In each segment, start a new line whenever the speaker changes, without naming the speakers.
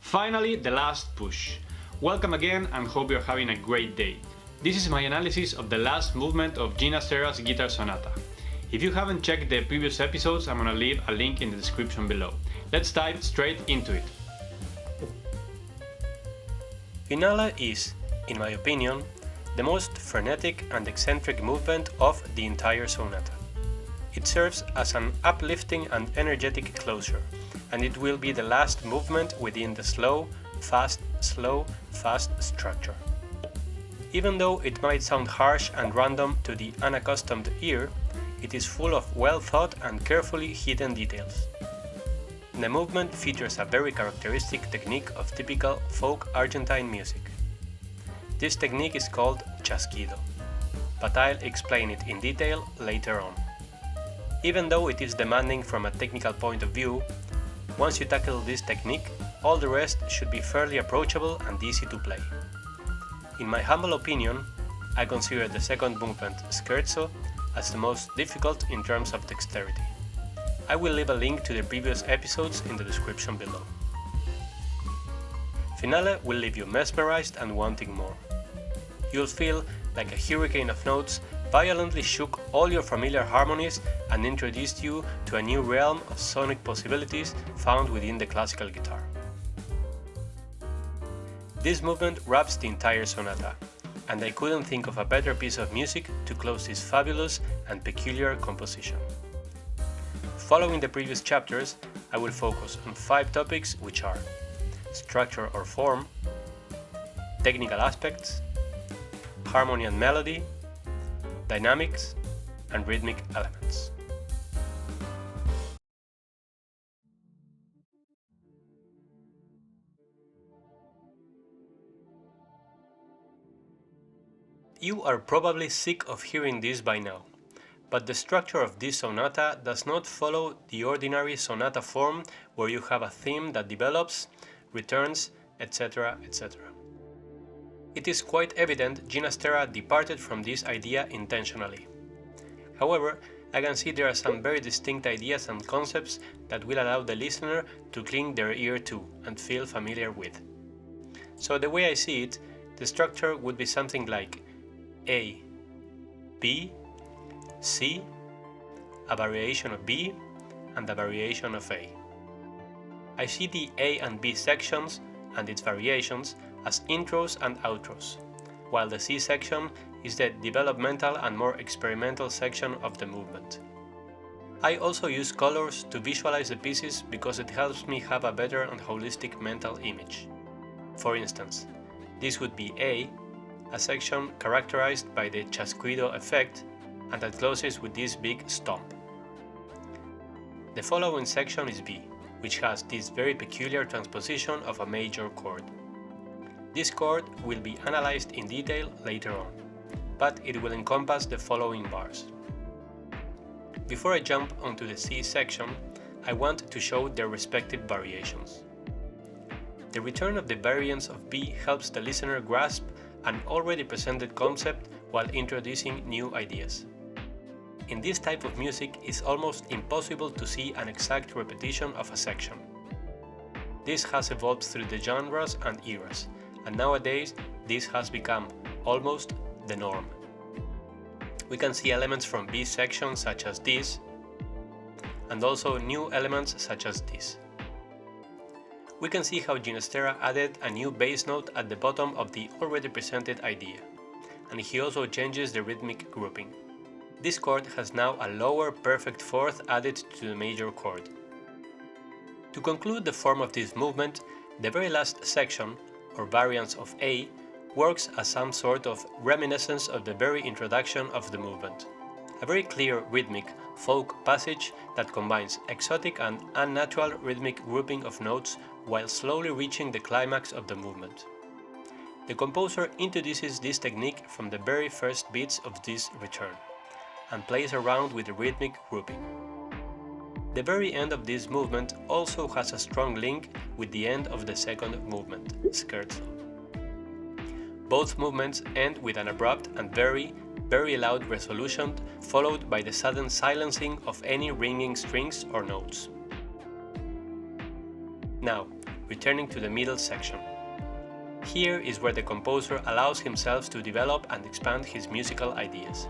Finally, the last push. Welcome again and hope you're having a great day. This is my analysis of the last movement of Ginastera's Guitar Sonata. If you haven't checked the previous episodes, I'm gonna leave a link in the description below. Let's dive straight into it.
Finale is, in my opinion, the most frenetic and eccentric movement of the entire sonata. It serves as an uplifting and energetic closure, and it will be the last movement within the slow, fast structure. Even though it might sound harsh and random to the unaccustomed ear, it is full of well-thought and carefully hidden details. The movement features a very characteristic technique of typical folk Argentine music. This technique is called chasquido, but I'll explain it in detail later on. Even though it is demanding from a technical point of view, once you tackle this technique, all the rest should be fairly approachable and easy to play. In my humble opinion, I consider the second movement, scherzo, as the most difficult in terms of dexterity. I will leave a link to the previous episodes in the description below. Finale will leave you mesmerized and wanting more. You'll feel like a hurricane of notes violently shook all your familiar harmonies and introduced you to a new realm of sonic possibilities found within the classical guitar. This movement wraps the entire sonata, and I couldn't think of a better piece of music to close this fabulous and peculiar composition. Following the previous chapters, I will focus on 5 topics, which are structure or form, technical aspects, harmony and melody, dynamics, and rhythmic elements. You are probably sick of hearing this by now, but the structure of this sonata does not follow the ordinary sonata form where you have a theme that develops, returns, etc. etc. It is quite evident Ginastera departed from this idea intentionally. However, I can see there are some very distinct ideas and concepts that will allow the listener to cling their ear to and feel familiar with. So the way I see it, the structure would be something like A, B, C, a variation of B, and a variation of A. I see the A and B sections and its variations as intros and outros, while the C section is the developmental and more experimental section of the movement. I also use colors to visualize the pieces because it helps me have a better and holistic mental image. For instance, this would be A, a section characterized by the chasquido effect and that closes with this big stomp. The following section is B, which has this very peculiar transposition of a major chord. This chord will be analyzed in detail later on, but it will encompass the following bars. Before I jump onto the C section, I want to show their respective variations. The return of the variants of B helps the listener grasp an already presented concept while introducing new ideas. In this type of music, it's almost impossible to see an exact repetition of a section. This has evolved through the genres and eras, and nowadays this has become almost the norm. We can see elements from B section such as this, and also new elements such as this. We can see how Ginastera added a new bass note at the bottom of the already presented idea, and he also changes the rhythmic grouping. This chord has now a lower perfect fourth added to the major chord. To conclude the form of this movement, the very last section, or variance of A, works as some sort of reminiscence of the very introduction of the movement. A very clear rhythmic folk passage that combines exotic and unnatural rhythmic grouping of notes while slowly reaching the climax of the movement. The composer introduces this technique from the very first beats of this return, and plays around with the rhythmic grouping. The very end of this movement also has a strong link with the end of the second movement, scherzo. Both movements end with an abrupt and very loud resolution, followed by the sudden silencing of any ringing strings or notes. Now, returning to the middle section. Here is where the composer allows himself to develop and expand his musical ideas.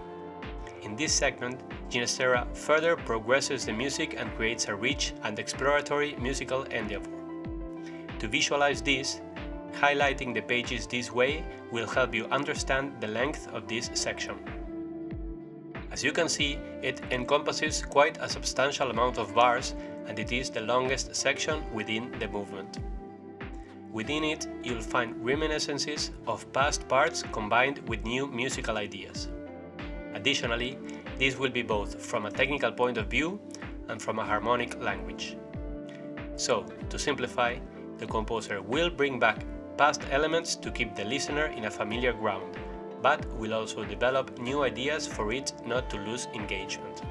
In this segment, Ginastera further progresses the music and creates a rich and exploratory musical endeavor. To visualize this, highlighting the pages this way will help you understand the length of this section. As you can see, it encompasses quite a substantial amount of bars, and it is the longest section within the movement. Within it, you'll find reminiscences of past parts combined with new musical ideas. Additionally, this will be both from a technical point of view and from a harmonic language. So, to simplify, the composer will bring back past elements to keep the listener in a familiar ground, but will also develop new ideas for it not to lose engagement.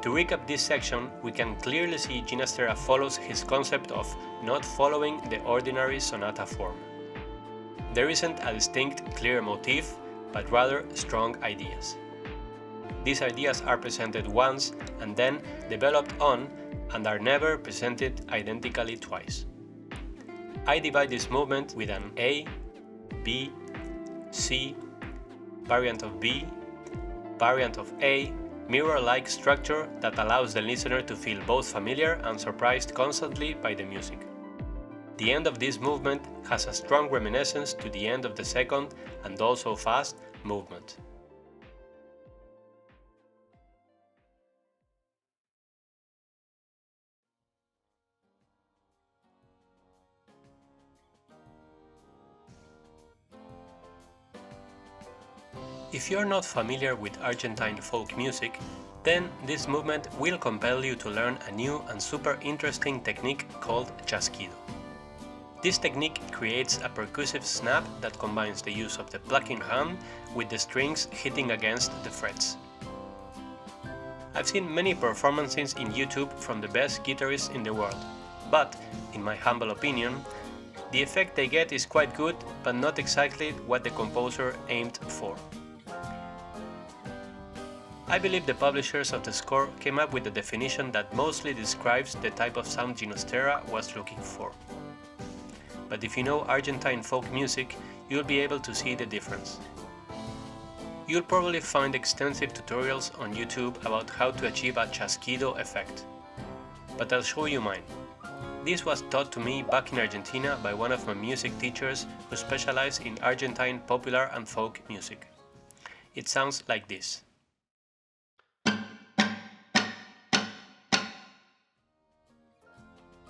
To recap this section, we can clearly see Ginastera follows his concept of not following the ordinary sonata form. There isn't a distinct, clear motif, but rather strong ideas. These ideas are presented once and then developed on and are never presented identically twice. I divide this movement with an A, B, C, variant of B, variant of A, mirror-like structure that allows the listener to feel both familiar and surprised constantly by the music. The end of this movement has a strong reminiscence to the end of the second and also fast movement. If you are not familiar with Argentine folk music, then this movement will compel you to learn a new and super interesting technique called chasquido. This technique creates a percussive snap that combines the use of the plucking hand with the strings hitting against the frets. I've seen many performances in YouTube from the best guitarists in the world, but, in my humble opinion, the effect they get is quite good, but not exactly what the composer aimed for. I believe the publishers of the score came up with a definition that mostly describes the type of sound Ginastera was looking for. But if you know Argentine folk music, you'll be able to see the difference. You'll probably find extensive tutorials on YouTube about how to achieve a chasquido effect. But I'll show you mine. This was taught to me back in Argentina by one of my music teachers who specialized in Argentine popular and folk music. It sounds like this.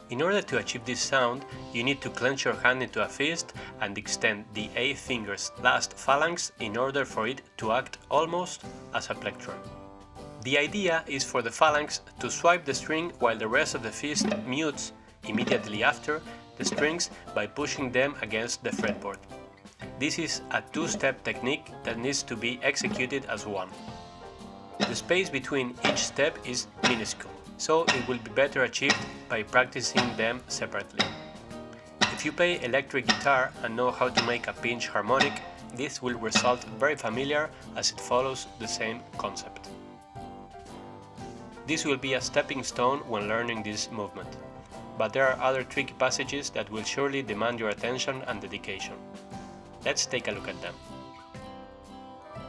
In order to achieve this sound, you need to clench your hand into a fist and extend the A finger's last phalanx in order for it to act almost as a plectrum. The idea is for the phalanx to swipe the string while the rest of the fist mutes immediately after the strings by pushing them against the fretboard. This is a two-step technique that needs to be executed as one. The space between each step is minuscule, so it will be better achieved by practicing them separately. If you play electric guitar and know how to make a pinch harmonic, this will result very familiar as it follows the same concept. This will be a stepping stone when learning this movement, but there are other tricky passages that will surely demand your attention and dedication. Let's take a look at them.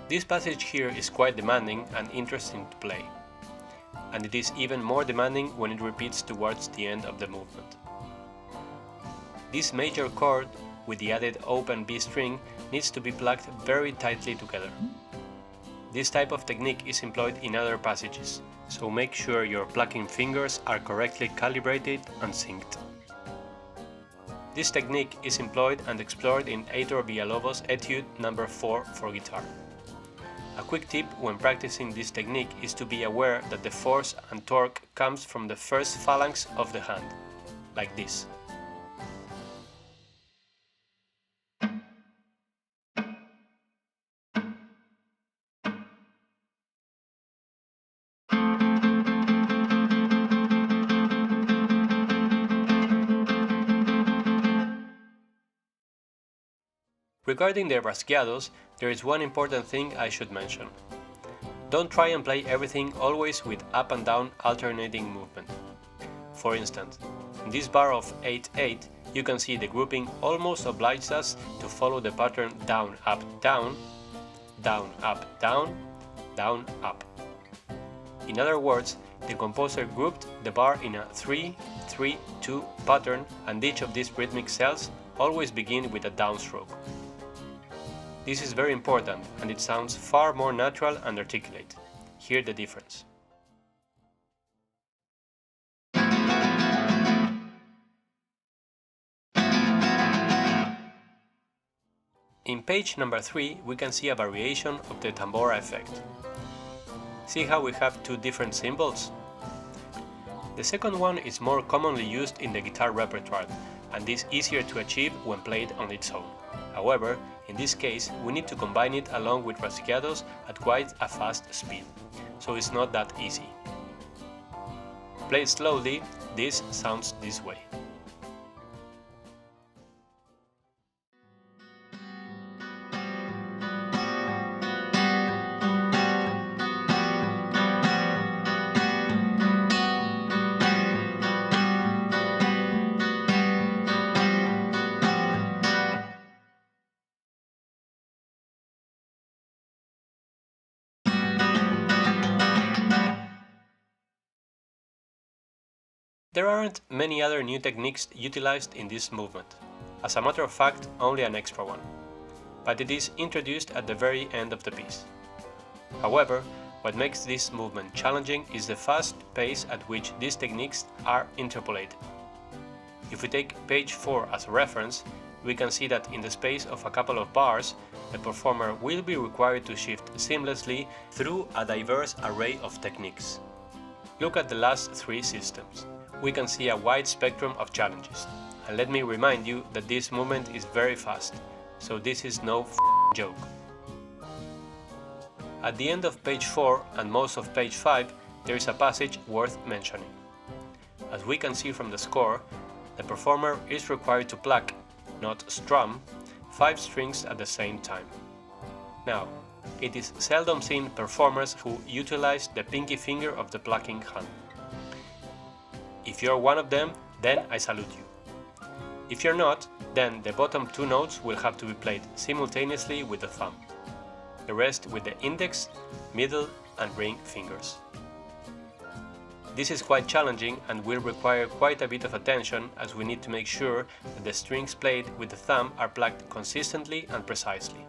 This passage here is quite demanding and interesting to play, and it is even more demanding when it repeats towards the end of the movement. This major chord, with the added open B string, needs to be plucked very tightly together. This type of technique is employed in other passages, so make sure your plucking fingers are correctly calibrated and synced. This technique is employed and explored in Heitor Villalobos' Etude No. 4 for guitar. A quick tip when practicing this technique is to be aware that the force and torque comes from the first phalanx of the hand, like this. Regarding the rasgueados, there is one important thing I should mention. Don't try and play everything always with up and down alternating movement. For instance, In this bar of 8-8, you can see the grouping almost obliges us to follow the pattern down, up, down, down, up, down, down, up. In other words, the composer grouped the bar in a 3-3-2 pattern, and each of these rhythmic cells always begin with a downstroke. This is very important, and it sounds far more natural and articulate. Hear the difference. In page number 3, we can see a variation of the tambora effect. See how we have two different symbols? The second one is more commonly used in the guitar repertoire, and is easier to achieve when played on its own. However, in this case, we need to combine it along with rasgueados at quite a fast speed, so it's not that easy. Played slowly, this sounds this way. There aren't many other new techniques utilized in this movement. As a matter of fact, only an extra one. But it is introduced at the very end of the piece. However, what makes this movement challenging is the fast pace at which these techniques are interpolated. If we take page 4 as a reference, we can see that in the space of a couple of bars, the performer will be required to shift seamlessly through a diverse array of techniques. Look at the last three systems. We can see a wide spectrum of challenges. And let me remind you that this movement is very fast, so this is no joke. At the end of page 4 and most of page 5, there is a passage worth mentioning. As we can see from the score, the performer is required to pluck, not strum, 5 strings at the same time. Now, it is seldom seen performers who utilize the pinky finger of the plucking hand. If you're one of them, then I salute you. If you're not, then the bottom 2 notes will have to be played simultaneously with the thumb. The rest with the index, middle and ring fingers. This is quite challenging and will require quite a bit of attention, as we need to make sure that the strings played with the thumb are plucked consistently and precisely.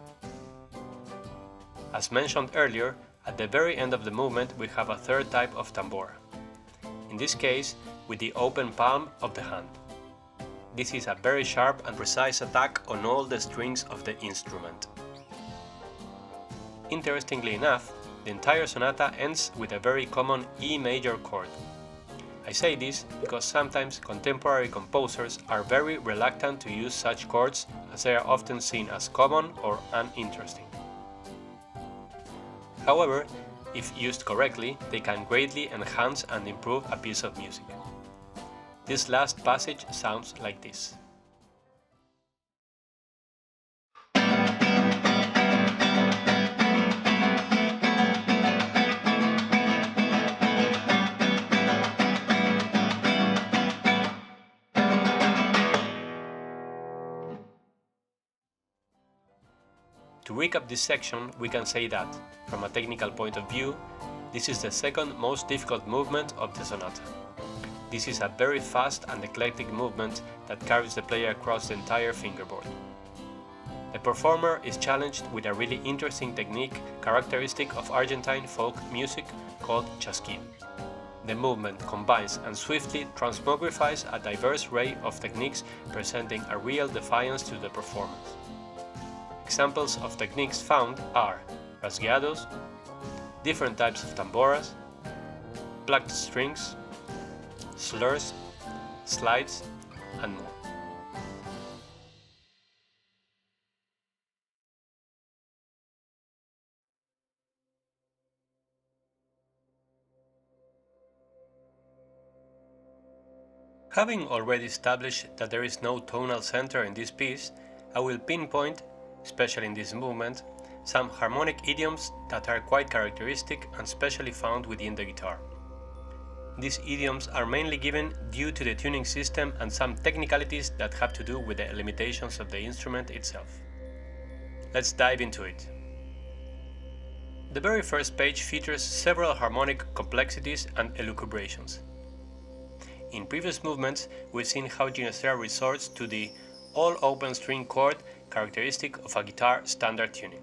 As mentioned earlier, at the very end of the movement we have a third type of tambora. In this case, with the open palm of the hand. This is a very sharp and precise attack on all the strings of the instrument. Interestingly enough, the entire sonata ends with a very common E major chord. I say this because sometimes contemporary composers are very reluctant to use such chords, as they are often seen as common or uninteresting. However, if used correctly, they can greatly enhance and improve a piece of music. This last passage sounds like this. To recap this section, we can say that, from a technical point of view, this is the second most difficult movement of the sonata. This is a very fast and eclectic movement that carries the player across the entire fingerboard. The performer is challenged with a really interesting technique characteristic of Argentine folk music called chasquido. The movement combines and swiftly transmogrifies a diverse array of techniques, presenting a real defiance to the performance. Examples of techniques found are rasgueados, different types of tamboras, plucked strings, slurs, slides, and more. Having already established that there is no tonal center in this piece, I will pinpoint, especially in this movement, some harmonic idioms that are quite characteristic and specially found within the guitar. These idioms are mainly given due to the tuning system and some technicalities that have to do with the limitations of the instrument itself. Let's dive into it. The very first page features several harmonic complexities and elucubrations. In previous movements, we've seen how Ginastera resorts to the all open string chord characteristic of a guitar standard tuning.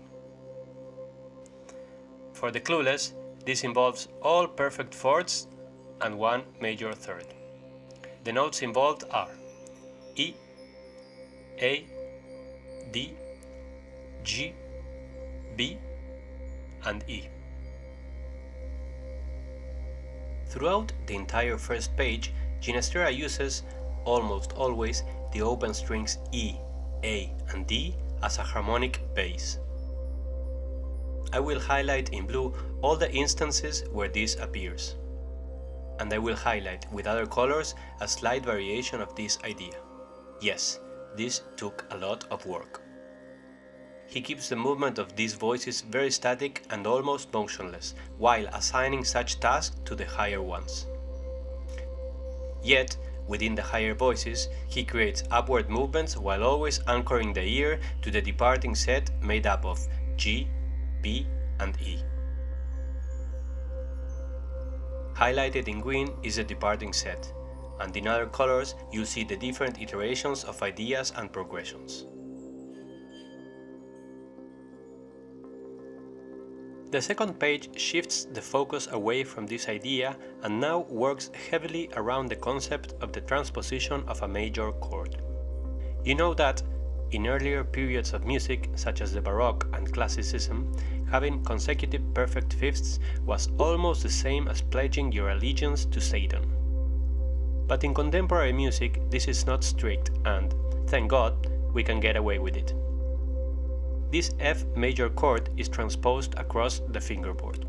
For the clueless, this involves all perfect fourths and one major third. The notes involved are E, A, D, G, B, and E. Throughout the entire first page, Ginastera uses, almost always, the open strings E, A, and D as a harmonic base. I will highlight in blue all the instances where this appears, and I will highlight with other colors a slight variation of this idea. Yes, this took a lot of work. He keeps the movement of these voices very static and almost motionless, while assigning such tasks to the higher ones. Yet, within the higher voices, he creates upward movements while always anchoring the ear to the departing set made up of G, B, and E. Highlighted in green is the departing set, and in other colors you'll see the different iterations of ideas and progressions. The second page shifts the focus away from this idea and now works heavily around the concept of the transposition of a major chord. You know that, in earlier periods of music, such as the Baroque and Classicism, having consecutive perfect fifths was almost the same as pledging your allegiance to Satan. But in contemporary music, this is not strict and, thank God, we can get away with it. This F major chord is transposed across the fingerboard.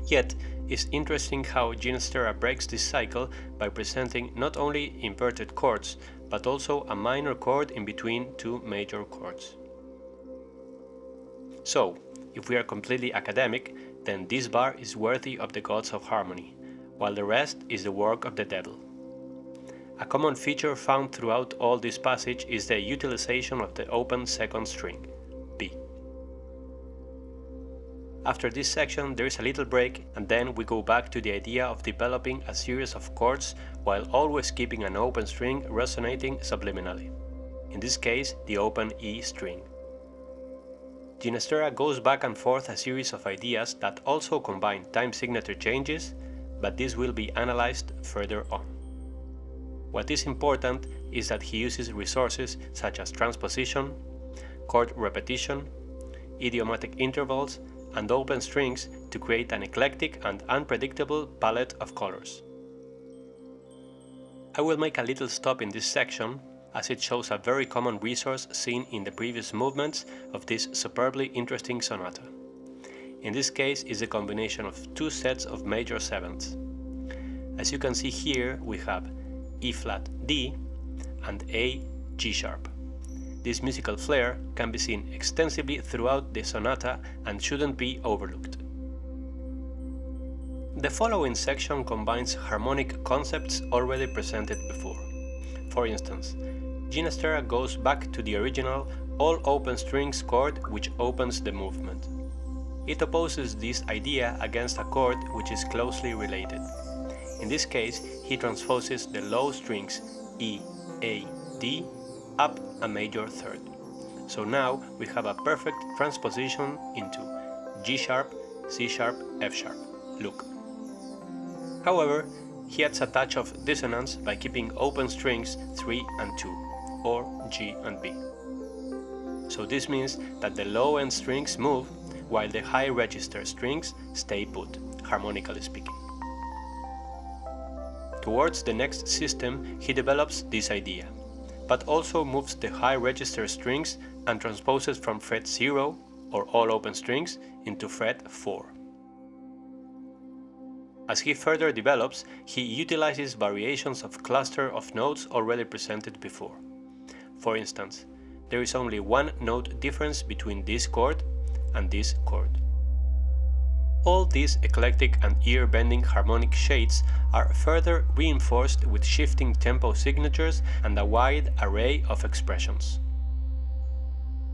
Yet, it's interesting how Ginastera breaks this cycle by presenting not only inverted chords, but also a minor chord in between two major chords. So, if we are completely academic, then this bar is worthy of the gods of harmony, while the rest is the work of the devil. A common feature found throughout all this passage is the utilization of the open second string, B. After this section there is a little break, and then we go back to the idea of developing a series of chords while always keeping an open string resonating subliminally. In this case, the open E string. Ginastera goes back and forth a series of ideas that also combine time signature changes, but this will be analyzed further on. What is important is that he uses resources such as transposition, chord repetition, idiomatic intervals, and open strings to create an eclectic and unpredictable palette of colors. I will make a little stop in this section, as it shows a very common resource seen in the previous movements of this superbly interesting sonata. In this case is a combination of two sets of major sevenths. As you can see here, we have E flat D and A G sharp. This musical flair can be seen extensively throughout the sonata and shouldn't be overlooked. The following section combines harmonic concepts already presented before. For instance, Ginastera goes back to the original all open strings chord which opens the movement. It opposes this idea against a chord which is closely related. In this case, he transposes the low strings E, A, D up a major third. So now we have a perfect transposition into G sharp, C sharp, F sharp. Look. However, he adds a touch of dissonance by keeping open strings 3 and 2, or G and B. So this means that the low end strings move while the high register strings stay put, harmonically speaking. Towards the next system, he develops this idea, but also moves the high register strings and transposes from fret 0, or all open strings, into fret 4. As he further develops, he utilizes variations of cluster of notes already presented before. For instance, there is only one note difference between this chord and this chord. All these eclectic and ear-bending harmonic shades are further reinforced with shifting tempo signatures and a wide array of expressions.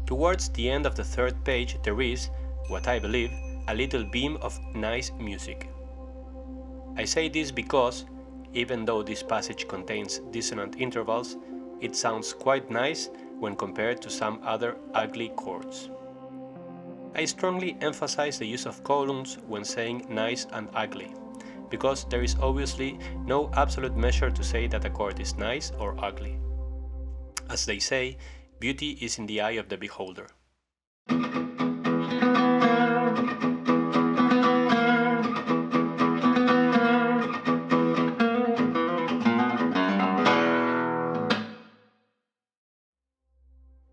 Towards the end of the third page there is, what I believe, a little beam of nice music. I say this because, even though this passage contains dissonant intervals, it sounds quite nice when compared to some other ugly chords. I strongly emphasize the use of colons when saying nice and ugly, because there is obviously no absolute measure to say that a chord is nice or ugly. As they say, beauty is in the eye of the beholder.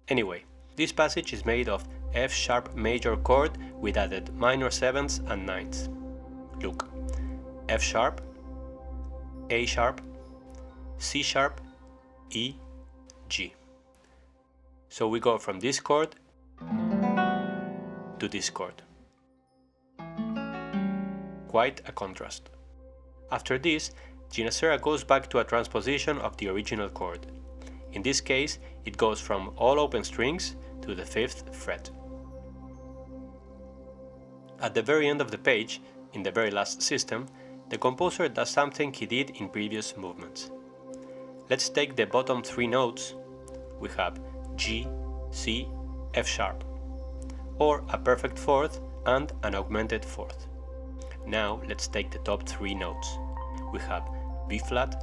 Anyway, this passage is made of F sharp major chord with added minor sevenths and ninths. Look, F sharp, A sharp, C sharp, E, G. So we go from this chord to this chord. Quite a contrast. After this, Ginastera goes back to a transposition of the original chord. In this case, it goes from all open strings to the 5th fret. At the very end of the page, in the very last system, the composer does something he did in previous movements. Let's take the bottom 3 notes. We have G, C, F sharp, or a perfect fourth and an augmented fourth. Now let's take the top 3 notes. We have B flat,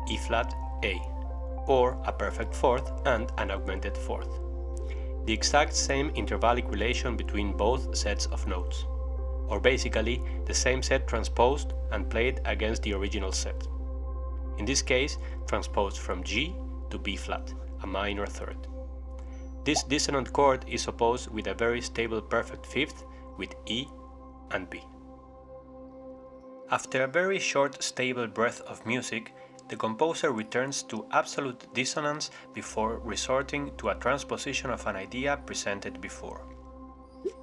E flat, A, or a perfect fourth and an augmented fourth. The exact same intervallic relation between both sets of notes, or basically the same set transposed and played against the original set. In this case, transposed from G to B flat, a minor third. This dissonant chord is opposed with a very stable perfect fifth with E and B. After a very short stable breath of music, the composer returns to absolute dissonance before resorting to a transposition of an idea presented before.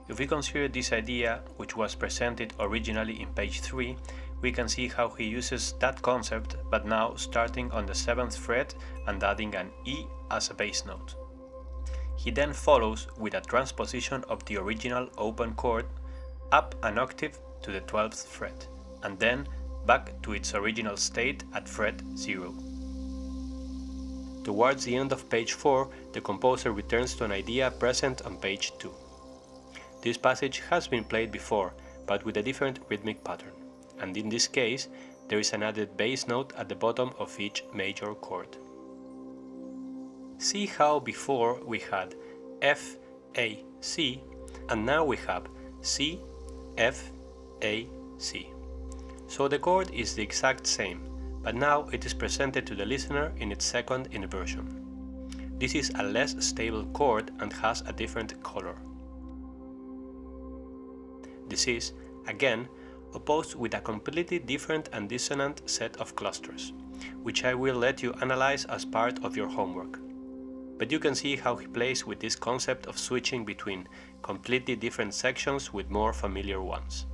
If we consider this idea, which was presented originally in page 3, we can see how he uses that concept, but now starting on the 7th fret and adding an E as a bass note. He then follows with a transposition of the original open chord up an octave to the 12th fret, and then back to its original state at fret 0. Towards the end of page 4, the composer returns to an idea present on page 2. This passage has been played before, but with a different rhythmic pattern, and in this case, there is an added bass note at the bottom of each major chord. See how before we had F, A, C, and now we have C, F, A, C. So the chord is the exact same, but now it is presented to the listener in its second inversion. This is a less stable chord and has a different color. This is, again, opposed with a completely different and dissonant set of clusters, which I will let you analyze as part of your homework. But you can see how he plays with this concept of switching between completely different sections with more familiar ones.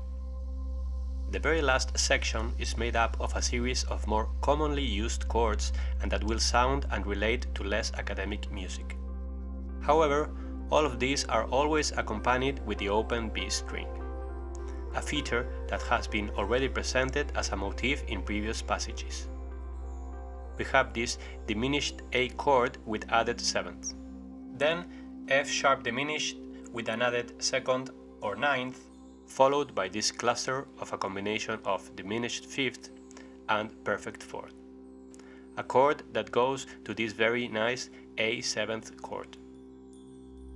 The very last section is made up of a series of more commonly used chords and that will sound and relate to less academic music. However, all of these are always accompanied with the open B string, a feature that has been already presented as a motif in previous passages. We have this diminished A chord with added seventh, then F sharp diminished with an added second or ninth, followed by this cluster of a combination of diminished fifth and perfect fourth, a chord that goes to this very nice A seventh chord.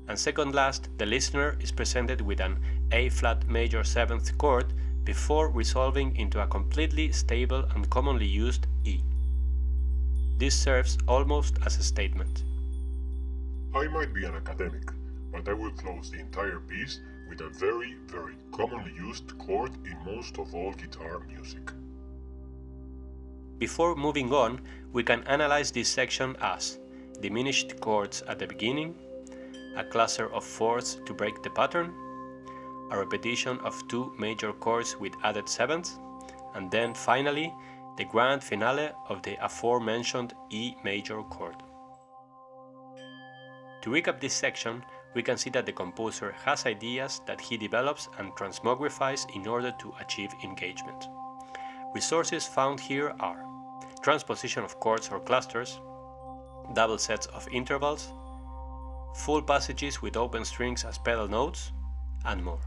And second last, the listener is presented with an A flat major seventh chord before resolving into a completely stable and commonly used E. This serves almost as a statement.
I might be an academic, but I will close the entire piece with a very, very commonly used chord in most of all guitar music.
Before moving on, we can analyze this section as diminished chords at the beginning, a cluster of fourths to break the pattern, a repetition of 2 major chords with added sevenths, and then finally the grand finale of the aforementioned E major chord. To recap this section, we can see that the composer has ideas that he develops and transmogrifies in order to achieve engagement. Resources found here are transposition of chords or clusters, double sets of intervals, full passages with open strings as pedal notes, and more.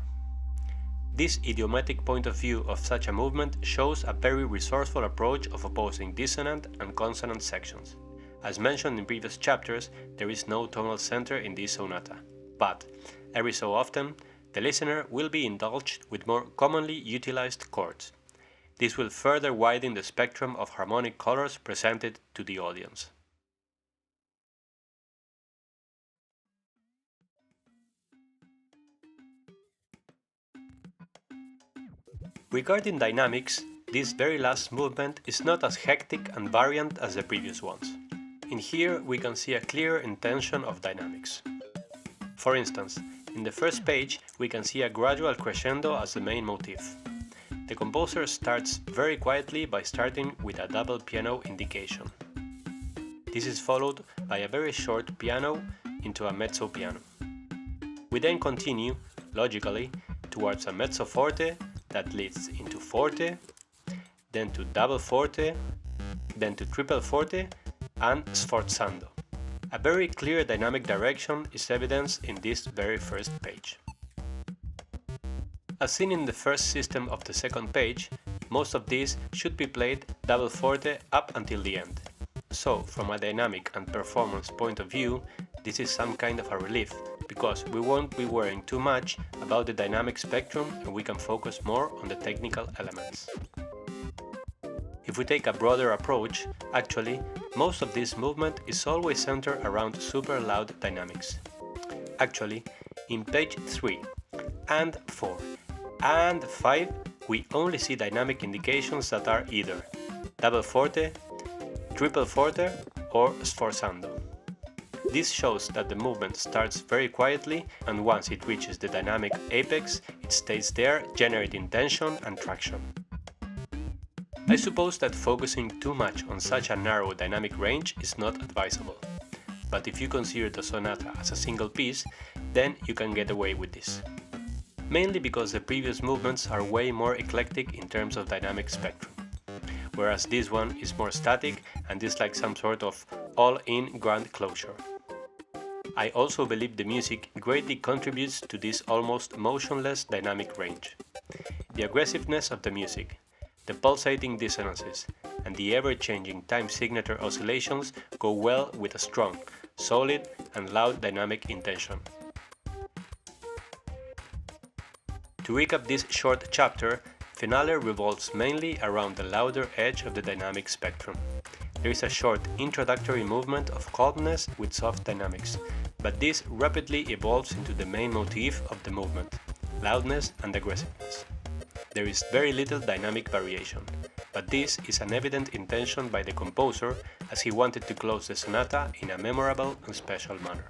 This idiomatic point of view of such a movement shows a very resourceful approach of opposing dissonant and consonant sections. As mentioned in previous chapters, there is no tonal center in this sonata, but every so often the listener will be indulged with more commonly utilized chords. This will further widen the spectrum of harmonic colors presented to the audience. Regarding dynamics, this very last movement is not as hectic and variant as the previous ones. In here we can see a clear intention of dynamics. For instance, in the first page we can see a gradual crescendo as the main motif. The composer starts very quietly by starting with a double piano indication. This is followed by a very short piano into a mezzo piano. We then continue, logically, towards a mezzo forte that leads into forte, then to double forte, then to triple forte, and sforzando. A very clear dynamic direction is evidenced in this very first page. As seen in the first system of the second page, most of these should be played double forte up until the end. So, from a dynamic and performance point of view, this is some kind of a relief, because we won't be worrying too much about the dynamic spectrum and we can focus more on the technical elements. If we take a broader approach, actually, most of this movement is always centered around super loud dynamics. Actually, in page 3 and 4 and 5, we only see dynamic indications that are either double forte, triple forte, or sforzando. This shows that the movement starts very quietly, and once it reaches the dynamic apex, it stays there, generating tension and traction. I suppose that focusing too much on such a narrow dynamic range is not advisable, but if you consider the sonata as a single piece, then you can get away with this. Mainly because the previous movements are way more eclectic in terms of dynamic spectrum, whereas this one is more static and is like some sort of all-in grand closure. I also believe the music greatly contributes to this almost motionless dynamic range. The aggressiveness of the music, the pulsating dissonances, and the ever-changing time signature oscillations go well with a strong, solid, and loud dynamic intention. To recap this short chapter, Finale revolves mainly around the louder edge of the dynamic spectrum. There is a short introductory movement of calmness with soft dynamics, but this rapidly evolves into the main motif of the movement, loudness and aggressiveness. There is very little dynamic variation, but this is an evident intention by the composer as he wanted to close the sonata in a memorable and special manner.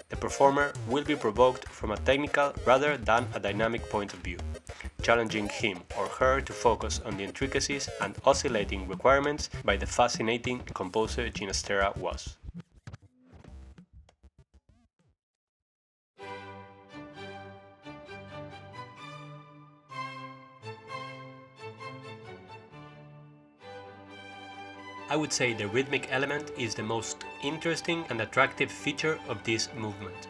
The performer will be provoked from a technical rather than a dynamic point of view, challenging him or her to focus on the intricacies and oscillating requirements by the fascinating composer Ginastera was. I would say the rhythmic element is the most interesting and attractive feature of this movement.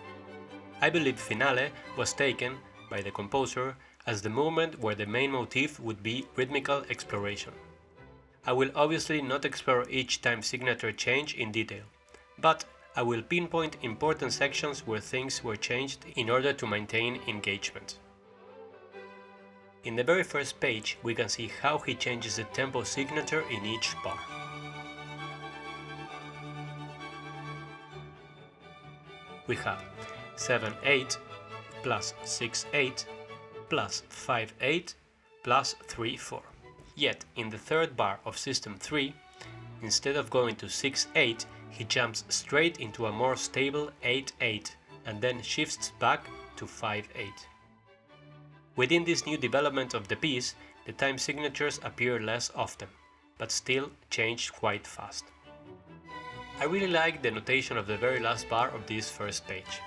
I believe Finale was taken by the composer as the moment where the main motif would be rhythmical exploration. I will obviously not explore each time signature change in detail, but I will pinpoint important sections where things were changed in order to maintain engagement. In the very first page, we can see how he changes the tempo signature in each bar. We have 7-8 plus 6-8 plus 5-8 plus 3-4. Yet in the third bar of system 3, instead of going to 6-8, he jumps straight into a more stable 8-8 and then shifts back to 5-8. Within this new development of the piece, the time signatures appear less often, but still change quite fast. I really like the notation of the very last bar of this first page.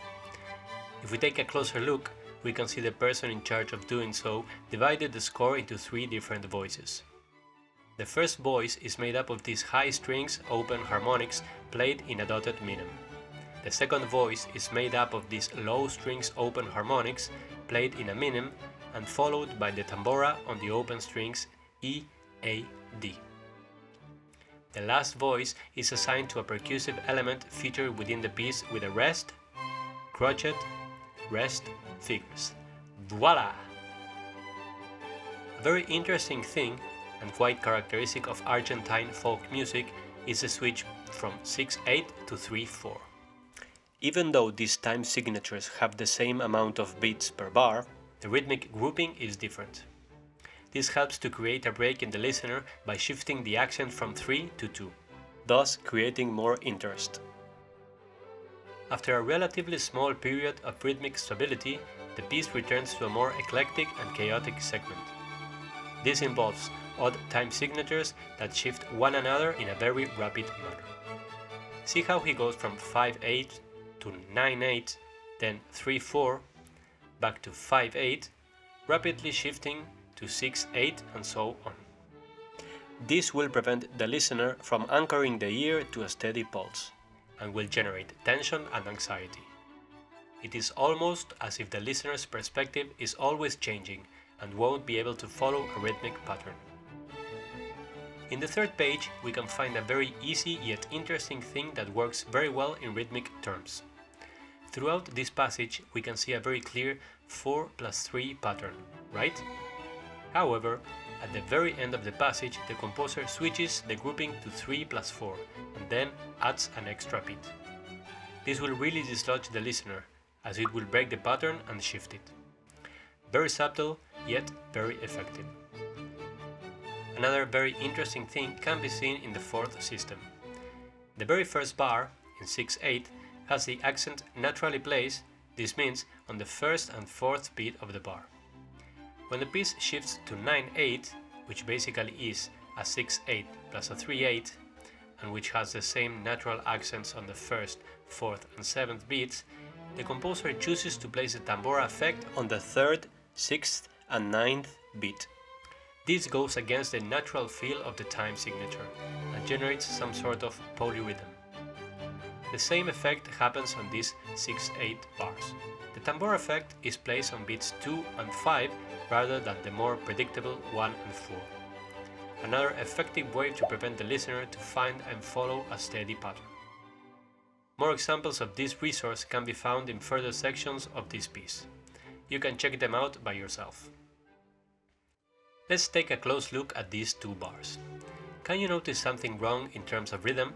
If we take a closer look, we can see the person in charge of doing so divided the score into 3 different voices. The first voice is made up of these high strings open harmonics played in a dotted minim. The second voice is made up of these low strings open harmonics played in a minim and followed by the tambora on the open strings E, A, D. The last voice is assigned to a percussive element featured within the piece with a rest, crotchet, rest figures. Voila! A very interesting thing and quite characteristic of Argentine folk music is the switch from 6/8 to 3/4. Even though these time signatures have the same amount of beats per bar, the rhythmic grouping is different. This helps to create a break in the listener by shifting the accent from 3 to 2, thus creating more interest. After a relatively small period of rhythmic stability, the piece returns to a more eclectic and chaotic segment. This involves odd time signatures that shift one another in a very rapid manner. See how he goes from 5/8 to 9/8, then 3/4, back to 5/8, rapidly shifting to 6/8 and so on. This will prevent the listener from anchoring the ear to a steady pulse, and will generate tension and anxiety. It is almost as if the listener's perspective is always changing and won't be able to follow a rhythmic pattern. In the third page, we can find a very easy yet interesting thing that works very well in rhythmic terms. Throughout this passage, we can see a very clear 4+3 pattern, right? However, at the very end of the passage, the composer switches the grouping to 3+4 and then adds an extra beat. This will really dislodge the listener, as it will break the pattern and shift it. Very subtle, yet very effective. Another very interesting thing can be seen in the fourth system. The very first bar, in 6/8, has the accent naturally placed, this means on the first and fourth beat of the bar. When the piece shifts to 9/8, which basically is a 6/8 plus a 3/8, and which has the same natural accents on the first, fourth and seventh beats, the composer chooses to place the tambora effect on the third, sixth and ninth beat. This goes against the natural feel of the time signature and generates some sort of polyrhythm. The same effect happens on these 6/8 bars. The tambora effect is placed on beats 2 and 5 rather than the more predictable 1 and 4. Another effective way to prevent the listener to find and follow a steady pattern. More examples of this resource can be found in further sections of this piece. You can check them out by yourself. Let's take a close look at these 2 bars. Can you notice something wrong in terms of rhythm?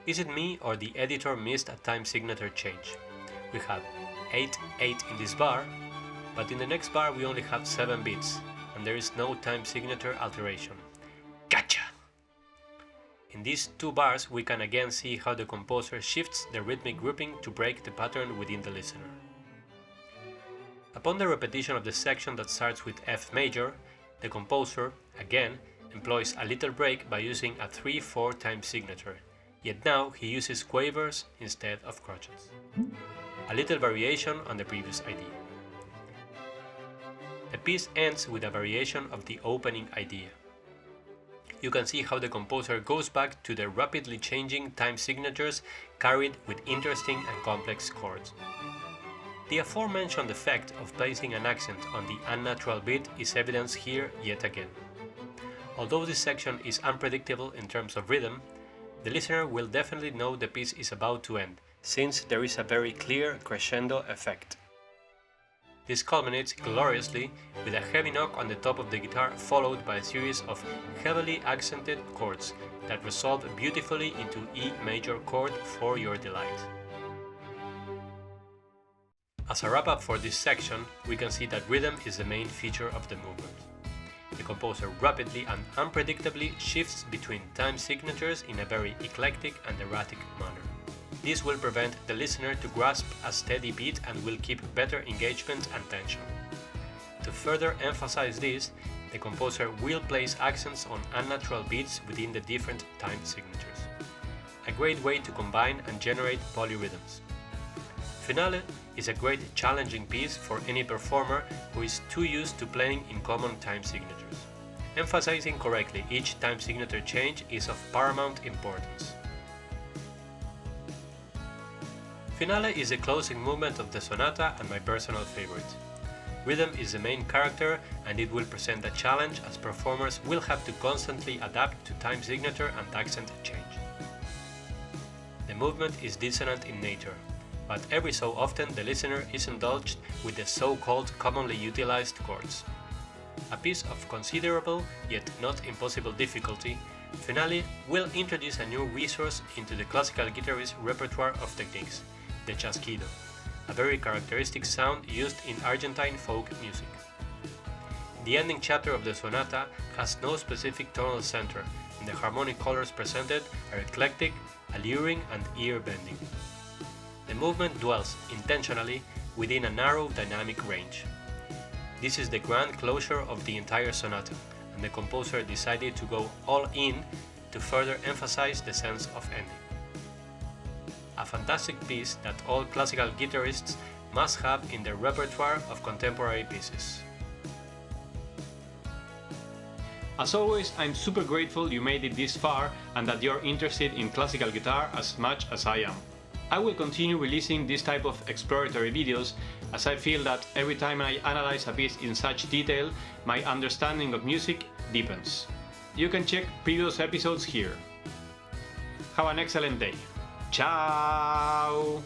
Is it me or the editor missed a time signature change? We have 8/8 in this bar, but in the next bar we only have 7 beats, and there is no time signature alteration. Gotcha! In these 2 bars we can again see how the composer shifts the rhythmic grouping to break the pattern within the listener. Upon the repetition of the section that starts with F major, the composer, again, employs a little break by using a 3/4 time signature, yet now he uses quavers instead of crotchets. A little variation on the previous idea. The piece ends with a variation of the opening idea. You can see how the composer goes back to the rapidly changing time signatures carried with interesting and complex chords. The aforementioned effect of placing an accent on the unnatural beat is evidenced here yet again. Although this section is unpredictable in terms of rhythm, the listener will definitely know the piece is about to end, since there is a very clear crescendo effect. This culminates gloriously with a heavy knock on the top of the guitar followed by a series of heavily accented chords that resolve beautifully into E major chord for your delight. As a wrap-up for this section, we can see that rhythm is the main feature of the movement. The composer rapidly and unpredictably shifts between time signatures in a very eclectic and erratic manner. This will prevent the listener to grasp a steady beat and will keep better engagement and tension. To further emphasize this, the composer will place accents on unnatural beats within the different time signatures. A great way to combine and generate polyrhythms. Finale is a great challenging piece for any performer who is too used to playing in common time signatures. Emphasizing correctly each time signature change is of paramount importance. Finale is the closing movement of the sonata and my personal favorite. Rhythm is the main character and it will present a challenge as performers will have to constantly adapt to time signature and accent change. The movement is dissonant in nature, but every so often the listener is indulged with the so-called commonly utilized chords. A piece of considerable yet not impossible difficulty, Finale will introduce a new resource into the classical guitarist repertoire of techniques, the chasquido, a very characteristic sound used in Argentine folk music. The ending chapter of the sonata has no specific tonal center, and the harmonic colors presented are eclectic, alluring, and ear-bending. The movement dwells intentionally within a narrow dynamic range. This is the grand closure of the entire sonata, and the composer decided to go all in to further emphasize the sense of ending. A fantastic piece that all classical guitarists must have in their repertoire of contemporary pieces.
As always, I'm super grateful you made it this far and that you're interested in classical guitar as much as I am. I will continue releasing this type of exploratory videos as I feel that every time I analyze a piece in such detail, my understanding of music deepens. You can check previous episodes here. Have an excellent day. Ciao!